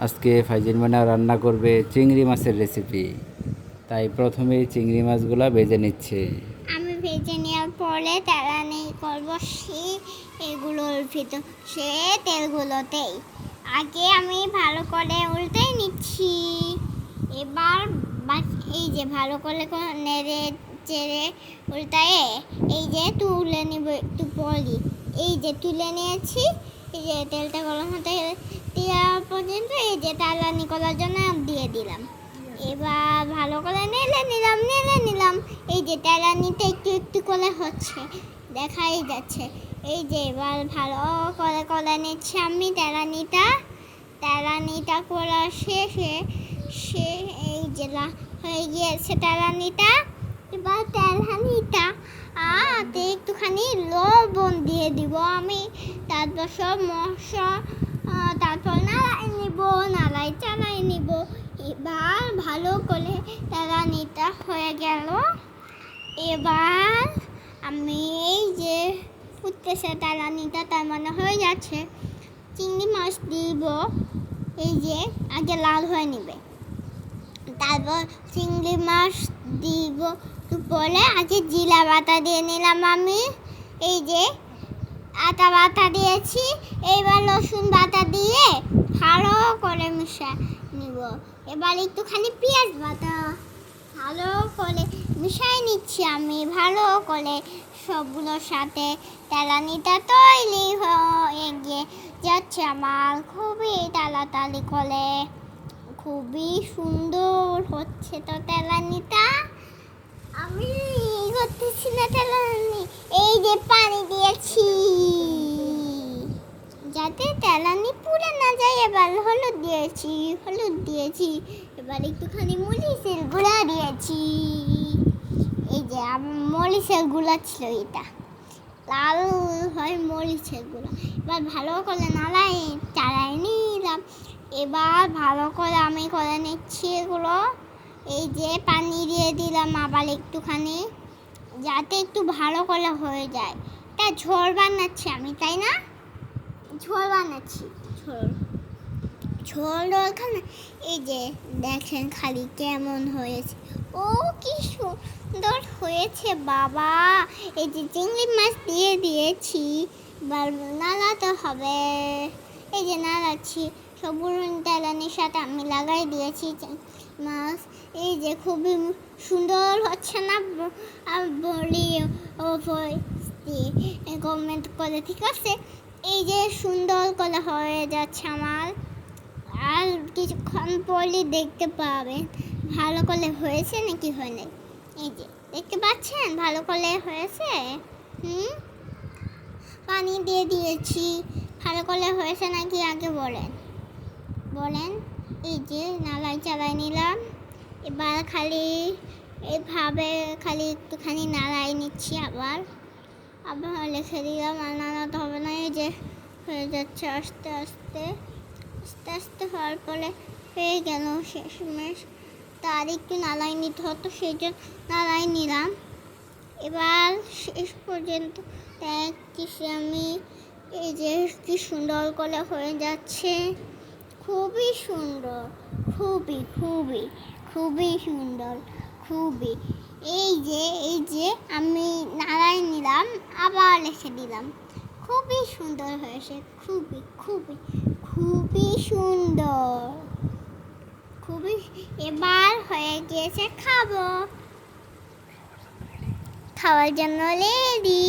আজকে ফাইজিন মানা রান্না করবে চিংড়ি মাছের রেসিপি। তাই প্রথমেই চিংড়ি মাছগুলো ভেজে নিচ্ছে। আমি ভেজে নেওয়ার পরে তেলানি করব এগুলোর ভিতর সে তেলগুলোতেই আগে আমি ভালো করে উল্টে নিচ্ছি। এবার এই যে ভালো করে নেড়ে চেড়ে উল্টায়ে এই যে তুলে নিব একটু পরই। এই যে তুলে নিয়েছি। এই যে তেলটা গরম হতে দেওয়া পর্যন্ত এই যে তেলানি করার জন্য দিয়ে দিলাম। এবার ভালো করে নেড়ে নিলাম। এই যে তেলানিটা একটু একটু করে হচ্ছে, দেখাই যাচ্ছে। এই যে এবার ভালো করে নিচ্ছি আমি তেলানিটা করা শেষে এই যে হয়ে গিয়েছে তেলানিটা। এবার তেলানিটা একটুখানি লবণ দিয়ে দিব আমি। তারপর সব মশলা তারপর নাড়াই চালাই নিব। এবার ভালো করে তেলানিটা হয়ে গেল। এবার আমি এই যে ফুটতেছে তেলানিটা, তার মানে হয়ে যাচ্ছে। চিংড়ি মাছ দিব। এই যে আগে লাল হয়ে নিবে, তারপর চিংড়ি মাছ দিব। পরে আগে জিরা বাটা দিয়ে নিলাম আমি। এই যে আদা বাটা দিয়েছি। এবার রসুন বাটা দিয়ে ভালো করে মিশিয়ে নিব। এবার একটুখানি পেঁয়াজ বাটা ভালো করে মিশিয়ে নিচ্ছি আমি ভালো করে সবগুলোর সাথে। তেলানিটা তৈরি হয়ে গিয়ে যাচ্ছে আমার খুবই তাড়াতাড়ি করে। খুবই সুন্দর হচ্ছে তো তেলানিটা। আমি করতেছি না তেলানি, এই যে পানি দিয়েছি যাতে তেলানি পুড়ে না যায়। এবার হলুদ দিয়েছি। এবার একটুখানি মরিচের গুঁড়া দিয়েছি। এই যে মরিচের গুঁড়া ছিল, এটা লাল হয় মরিচের গুঁড়া। এবার ভালো করে চালাই নিলাম। এবার ভালো করে আমি করে নিচ্ছি এগুলো। এই যে পানি দিয়ে দিলাম আবার একটুখানি, যাতে একটু ভালো করে হয়ে যায়। তা ঝোল বানাচ্ছি আমি, তাই না? ঝোল বানাচ্ছি, ঝোল ওখানে। এই যে দেখেন খালি কেমন হয়েছে। ও কি সুন্দর হয়েছে বাবা। এই যে চিংড়ি মাছ দিয়ে দিয়েছি, এবার নাড়াতে হবে। এই যে নাড়াচ্ছি, সবুজ তেলানির সাথে আমি লাগাই দিয়েছি মাছ। এই যে খুবই সুন্দর হচ্ছে না বলি কমেন্ট করে, ঠিক আছে? এই যে সুন্দর করে হয়ে যাচ্ছে আমার। আর কিছুক্ষণ পরই দেখতে পাবেন ভালো করে হয়েছে নাকি হয় নাই। এই যে দেখতে পাচ্ছেন ভালো করে হয়েছে। পানি দিয়ে দিয়েছি। ভালো করে হয়েছে নাকি আগে বলেন। এই যে নাড়াই চালাই নিলাম। এবার খালি এভাবে একটুখানি নাড়াই নিচ্ছি। আবার রেখে দিলাম, আর নাড়াতে হবে না। এই যে হয়ে যাচ্ছে আস্তে আস্তে হওয়ার পরে হয়ে গেল শেষমেশ। তার একটু নাড়াই নিতে হতো, সেই জন্য নাড়াই নিলাম। এবার শেষ পর্যন্ত দেখছি আমি। এই যে কি সুন্দর করে হয়ে যাচ্ছে, খুবই সুন্দর, খুবই সুন্দর, খুবই। এই যে আমি নাড়াই নিলাম, আবার রেখে দিলাম। খুবই সুন্দর হয়েছে, খুবই সুন্দর, খুবই। এবার হয়ে গিয়েছে, খাওয়ার জন্য রেডি।